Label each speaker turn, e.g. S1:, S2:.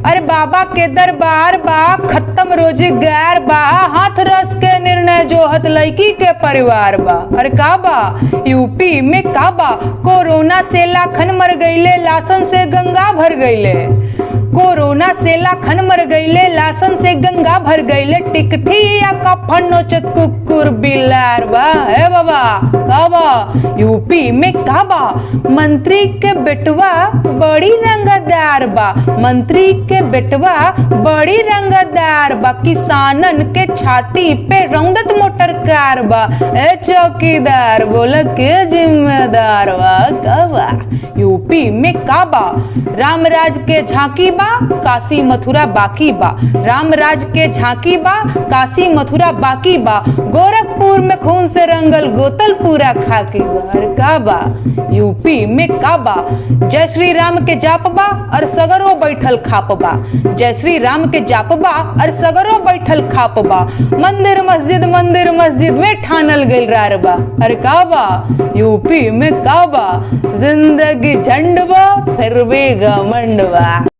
S1: अरे बाबा के दरबार बा, खत्म रोजगार बा, हाथ रस के निर्णय जो हत लड़की के परिवार बा। अरे का बा यूपी में का बा, कोरोना से लाखन मर गईले, लासन से गंगा भर गईले। कोरोना से लाखन मर गईले, लासन से गंगा भर गईले। टिकठिया का फन्नोचत कुकुर बिलार बा। हे बाबा का बा यूपी में का बा, मंत्री के बेटवा बड़ी रंगदार बा, मंत्री के बेटवा बड़ी रंगदार बा। किसानन के छाती पे रौंदत मोटर कार बा। ए चौकीदार बोला के जिम्मेदार बा। का बा यूपी में का बा, रामराज के झांकी बा, काशी मथुरा बाकी बा। रामराज के झांकी बा, काशी मथुरा बाकी बा। गोरखपुर में खून से रंगल गोतल पूरा खाकी बा। अरे का बा यूपी में का बा, जय श्री राम के जाप बा और सगरो बैठल खाप बा। जय श्री राम के जाप बा और सगरो बैठल खाप बा। मंदिर मस्जिद में ठानल गइल रार बा। अरे का बा यूपी में का बा, जिंदगी झंड बा फिर भी घमंड बा।